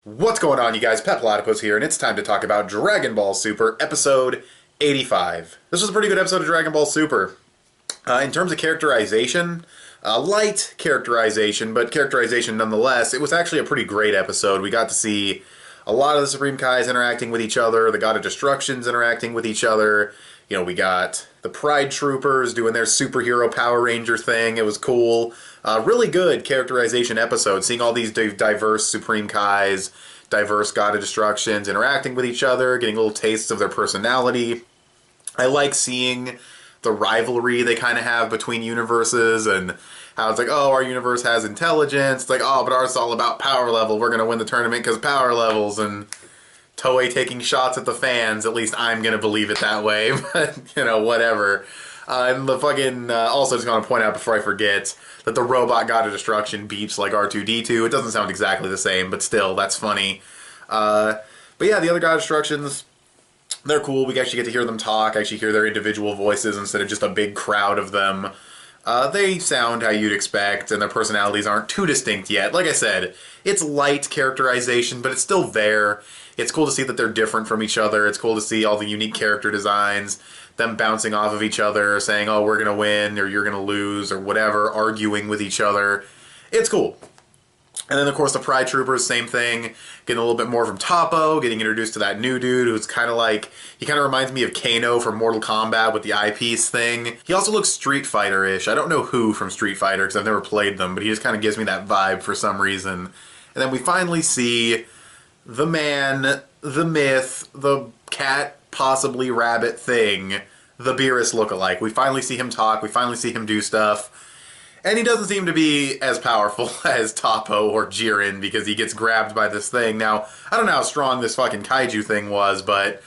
What's going on, you guys? Petplatypus here, and it's time to talk about Dragon Ball Super, episode 85. This was a pretty good episode of Dragon Ball Super. In terms of characterization, light characterization, but characterization nonetheless, it was actually a pretty great episode. We got to see a lot of the Supreme Kais interacting with each other, the God of Destructions interacting with each other. You know, we got the Pride Troopers doing their superhero Power Ranger thing. It was cool. Really good characterization episode, seeing all these diverse Supreme Kais, diverse God of Destructions interacting with each other, getting little tastes of their personality. I like seeing the rivalry they kind of have between universes and how it's like, oh, our universe has intelligence. It's like, oh, but ours is all about power level. We're going to win the tournament because power levels, and Toei taking shots at the fans. At least I'm going to believe it that way, but, you know, whatever. And the fucking, also just want to point out before I forget that the robot God of Destruction beeps like R2-D2. It doesn't sound exactly the same, but still, that's funny. But yeah, the other God of Destructions, they're cool. We actually get to hear them talk, actually hear their individual voices instead of just a big crowd of them. They sound how you'd expect, and their personalities aren't too distinct yet. Like I said, it's light characterization, but it's still there. It's cool to see that they're different from each other. It's cool to see all the unique character designs, them bouncing off of each other, saying, oh, we're going to win, or you're going to lose, or whatever, arguing with each other. It's cool. And then, of course, the Pride Troopers, same thing. Getting a little bit more from Toppo, getting introduced to that new dude who's kind of like, he kind of reminds me of Kano from Mortal Kombat with the eyepiece thing. He also looks Street Fighter-ish. I don't know who from Street Fighter because I've never played them, but he just kind of gives me that vibe for some reason. And then we finally see the man, the myth, the cat, possibly rabbit thing, the Beerus lookalike. We finally see him talk, we finally see him do stuff. And he doesn't seem to be as powerful as Toppo or Jiren because he gets grabbed by this thing. Now, I don't know how strong this fucking kaiju thing was, but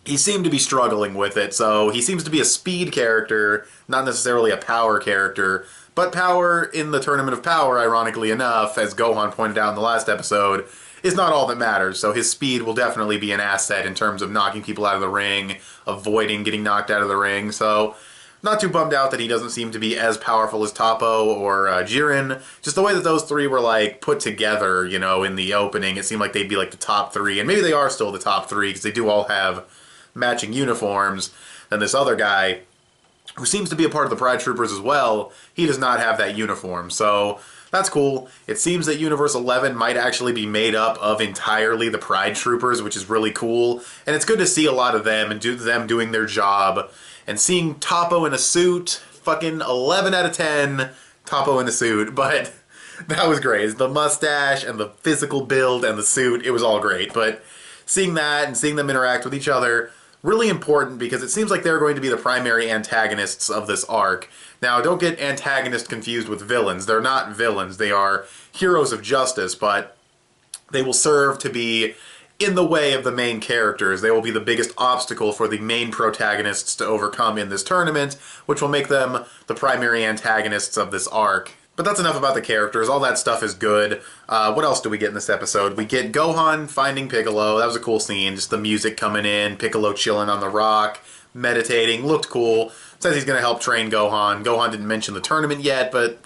he seemed to be struggling with it. So he seems to be a speed character, not necessarily a power character. But power in the Tournament of Power, ironically enough, as Gohan pointed out in the last episode, is not all that matters. So his speed will definitely be an asset in terms of knocking people out of the ring, avoiding getting knocked out of the ring. So not too bummed out that he doesn't seem to be as powerful as Toppo or Jiren. Just the way that those three were, like, put together, you know, in the opening, it seemed like they'd be, like, the top three. And maybe they are still the top three, because they do all have matching uniforms. And this other guy, who seems to be a part of the Pride Troopers as well, he does not have that uniform. So that's cool. It seems that Universe 11 might actually be made up of entirely the Pride Troopers, which is really cool. And it's good to see a lot of them and them doing their job. And seeing Toppo in a suit, fucking 11 out of 10, Toppo in a suit. But that was great. The mustache and the physical build and the suit, it was all great. But seeing that and seeing them interact with each other, really important because it seems like they're going to be the primary antagonists of this arc. Now, don't get antagonists confused with villains. They're not villains. They are heroes of justice, but they will serve to be in the way of the main characters. They will be the biggest obstacle for the main protagonists to overcome in this tournament, which will make them the primary antagonists of this arc. But that's enough about the characters. All that stuff is good. What else do we get in this episode? We get Gohan finding Piccolo. That was a cool scene. Just the music coming in, Piccolo chilling on the rock, meditating. Looked cool. Says he's going to help train Gohan. Gohan didn't mention the tournament yet, but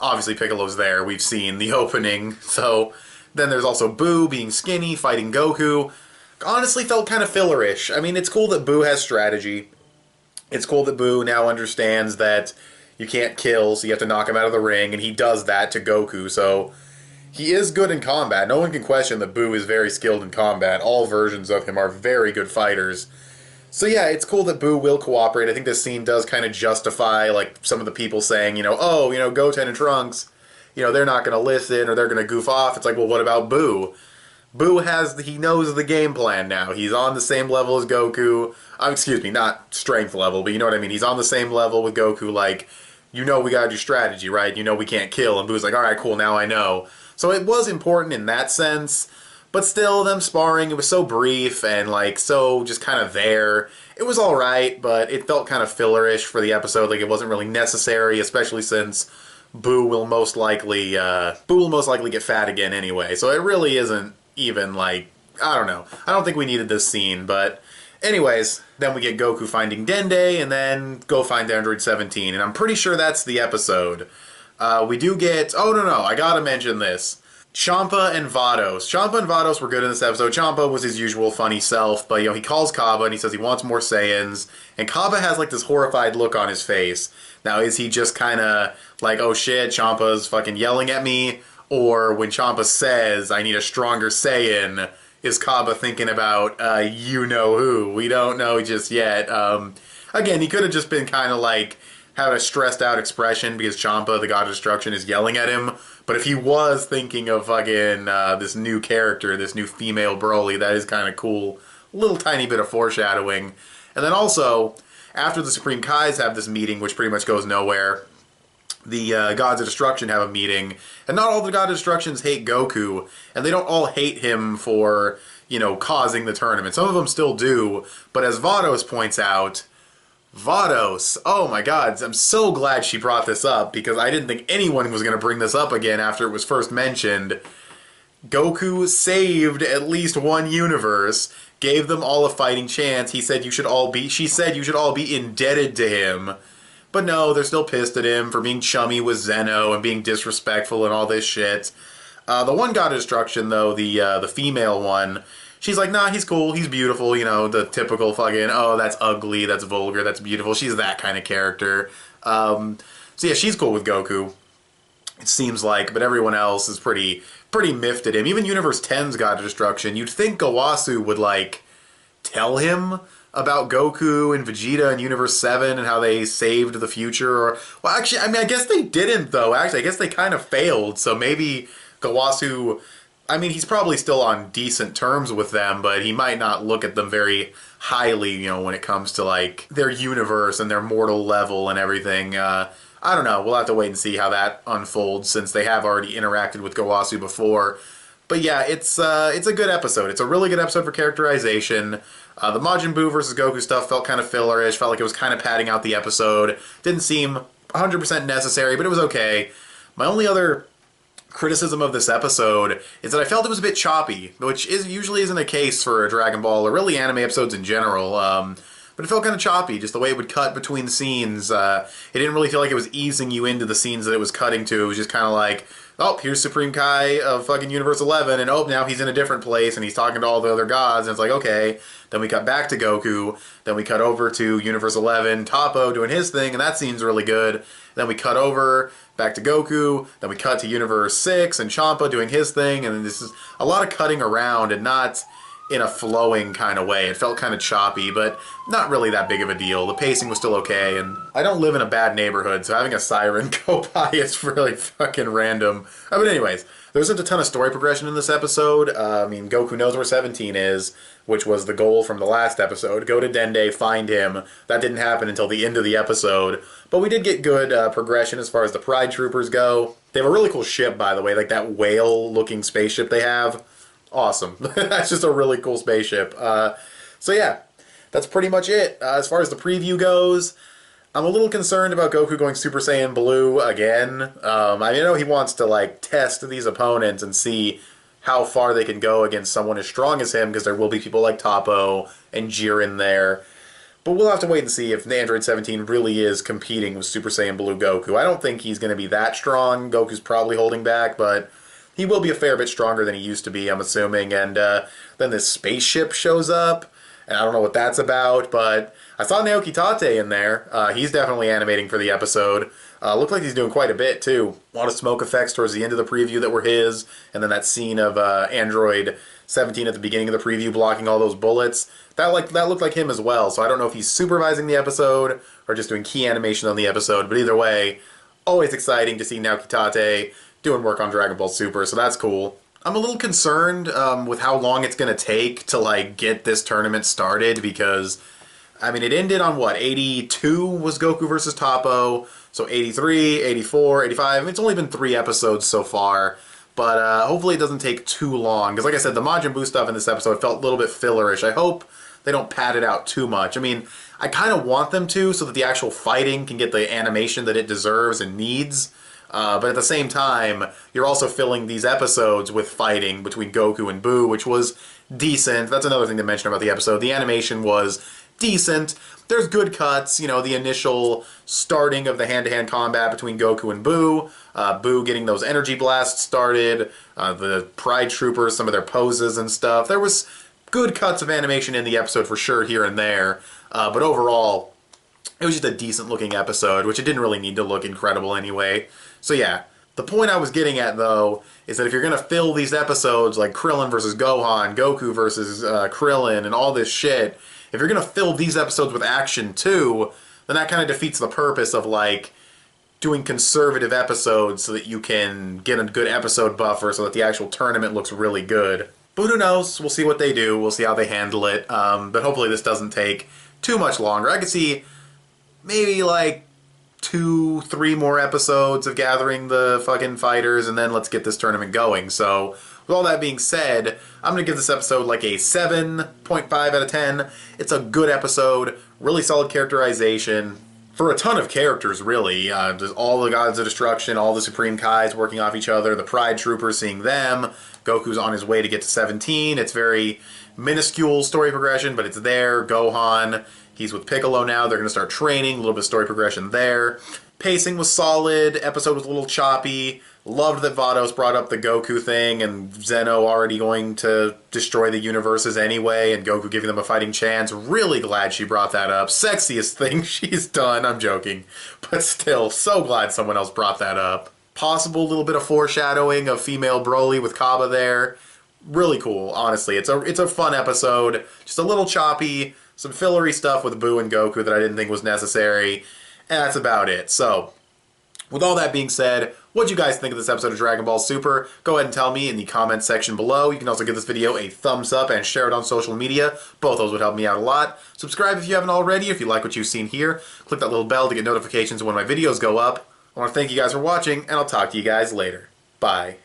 obviously Piccolo's there. We've seen the opening. So then there's also Boo being skinny, fighting Goku. Honestly felt kind of fillerish. I mean, it's cool that Boo has strategy. It's cool that Boo now understands that you can't kill, so you have to knock him out of the ring, and he does that to Goku, so he is good in combat. No one can question that Boo is very skilled in combat. All versions of him are very good fighters. So yeah, it's cool that Boo will cooperate. I think this scene does kind of justify, like, some of the people saying, you know, oh, you know, Goten and Trunks, you know, they're not going to listen, or they're going to goof off. It's like, well, what about Boo? Boo he knows the game plan now. He's on the same level as Goku. Excuse me, not strength level, but you know what I mean. He's on the same level with Goku, like, you know we gotta do strategy, right? You know we can't kill. And Boo's like, alright, cool, now I know. So it was important in that sense, but still, them sparring, it was so brief and, like, so just kind of there. It was alright, but it felt kind of fillerish for the episode, like it wasn't really necessary, especially since Boo will most likely get fat again anyway. So it really isn't even, like, I don't know. I don't think we needed this scene, but anyways, then we get Goku finding Dende, and then go find Android 17, and I'm pretty sure that's the episode. We do get... Oh, no, I gotta mention this. Champa and Vados. Champa and Vados were good in this episode. Champa was his usual funny self, but he calls Kaba and he says he wants more Saiyans, and Kaba has like this horrified look on his face. Now, is he just kind of like, oh shit, Champa's fucking yelling at me? Or when Champa says, I need a stronger Saiyan, is Kaba thinking about you know who? We don't know just yet. Again, he could have just been kind of like having a stressed out expression because Champa, the God of Destruction, is yelling at him. But if he was thinking of fucking this new character, this new female Broly, that is kind of cool. A little tiny bit of foreshadowing. And then also, after the Supreme Kais have this meeting, which pretty much goes nowhere, the Gods of Destruction have a meeting. And not all the Gods of Destructions hate Goku. And they don't all hate him for, causing the tournament. Some of them still do. But as Vados points out, Vados. Oh my god, I'm so glad she brought this up because I didn't think anyone was going to bring this up again after it was first mentioned. Goku saved at least one universe, gave them all a fighting chance. She said you should all be indebted to him. But no, they're still pissed at him for being chummy with Zeno and being disrespectful and all this shit. The one God of Destruction, though, the female one, she's like, nah, he's cool, he's beautiful, the typical fucking, oh, that's ugly, that's vulgar, that's beautiful. She's that kind of character. So yeah, she's cool with Goku, it seems like, but everyone else is pretty miffed at him. Even Universe 10's God of Destruction, you'd think Gawasu would, tell him about Goku and Vegeta in Universe 7 and how they saved the future. Well, actually, I guess they didn't, though. Actually, I guess they kind of failed, so maybe Gawasu... he's probably still on decent terms with them, but he might not look at them very highly, when it comes to, their universe and their mortal level and everything. I don't know. We'll have to wait and see how that unfolds, since they have already interacted with Gawasu before. But yeah, it's a good episode. It's a really good episode for characterization. The Majin Buu versus Goku stuff felt kind of fillerish, felt like it was kind of padding out the episode. Didn't seem 100% necessary, but it was okay. My only other criticism of this episode is that I felt it was a bit choppy, which usually isn't a case for a Dragon Ball or really anime episodes in general. But it felt kind of choppy, just the way it would cut between scenes. It didn't really feel like it was easing you into the scenes that it was cutting to. It was just kind of like, oh, here's Supreme Kai of fucking Universe 11, and oh, now he's in a different place, and he's talking to all the other gods, and it's like, okay. Then we cut back to Goku, then we cut over to Universe 11, Toppo doing his thing, and that scene's really good. Then we cut over back to Goku, then we cut to Universe 6, and Champa doing his thing, and this is a lot of cutting around, and not in a flowing kind of way. It felt kind of choppy, but not really that big of a deal. The pacing was still okay, and I don't live in a bad neighborhood, so having a siren go by is really fucking random. But anyways, there isn't a ton of story progression in this episode. Goku knows where 17 is, which was the goal from the last episode. Go to Dende, find him. That didn't happen until the end of the episode. But we did get good progression as far as the Pride Troopers go. They have a really cool ship, by the way, like that whale-looking spaceship they have. Awesome. That's just a really cool spaceship. So yeah, that's pretty much it. As far as the preview goes, I'm a little concerned about Goku going Super Saiyan Blue again. I know he wants to test these opponents and see how far they can go against someone as strong as him, because there will be people like Toppo and Jiren there. But we'll have to wait and see if Android 17 really is competing with Super Saiyan Blue Goku. I don't think he's going to be that strong. Goku's probably holding back, but he will be a fair bit stronger than he used to be, I'm assuming. And then this spaceship shows up, and I don't know what that's about, but I saw Naoki Tate in there. He's definitely animating for the episode. Looked like he's doing quite a bit, too. A lot of smoke effects towards the end of the preview that were his, and then that scene of Android 17 at the beginning of the preview blocking all those bullets. That looked like him as well, so I don't know if he's supervising the episode or just doing key animation on the episode, but either way, always exciting to see Naoki Tate doing work on Dragon Ball Super, so that's cool. I'm a little concerned with how long it's going to take to get this tournament started, because it ended on what, 82 was Goku versus Toppo, so 83, 84, 85, it's only been 3 episodes so far, but hopefully it doesn't take too long, because like I said, the Majin Buu stuff in this episode felt a little bit fillerish. I hope they don't pad it out too much. I kind of want them to, so that the actual fighting can get the animation that it deserves and needs. But at the same time, you're also filling these episodes with fighting between Goku and Buu, which was decent. That's another thing to mention about the episode. The animation was decent. There's good cuts, you know, the initial starting of the hand-to-hand combat between Goku and Boo, Boo getting those energy blasts started, the Pride Troopers, some of their poses and stuff. There was good cuts of animation in the episode for sure here and there, but overall, it was just a decent-looking episode, which it didn't really need to look incredible anyway. So yeah, the point I was getting at, though, is that if you're going to fill these episodes like Krillin versus Gohan, Goku versus Krillin, and all this shit, if you're going to fill these episodes with action too, then that kind of defeats the purpose of, like, doing conservative episodes so that you can get a good episode buffer so that the actual tournament looks really good. But who knows? We'll see what they do. We'll see how they handle it. But hopefully this doesn't take too much longer. I could see maybe, like, 2-3 more episodes of gathering the fucking fighters, and then let's get this tournament going. So, with all that being said, I'm going to give this episode like a 7.5 out of 10. It's a good episode, really solid characterization, for a ton of characters, really. There's all the Gods of Destruction, all the Supreme Kais working off each other, the Pride Troopers, seeing them, Goku's on his way to get to 17. It's very minuscule story progression, but it's there. Gohan, he's with Piccolo now, they're going to start training, a little bit of story progression there. Pacing was solid, episode was a little choppy. Loved that Vados brought up the Goku thing and Zeno already going to destroy the universes anyway and Goku giving them a fighting chance. Really glad she brought that up. Sexiest thing she's done. I'm joking. But still, so glad someone else brought that up. Possible little bit of foreshadowing of female Broly with Kaba there. Really cool, honestly. It's a fun episode. Just a little choppy. Some fillery stuff with Boo and Goku that I didn't think was necessary. And that's about it. So, with all that being said, what'd you guys think of this episode of Dragon Ball Super? Go ahead and tell me in the comments section below. You can also give this video a thumbs up and share it on social media. Both those would help me out a lot. Subscribe if you haven't already, if you like what you've seen here. Click that little bell to get notifications when my videos go up. I want to thank you guys for watching, and I'll talk to you guys later. Bye.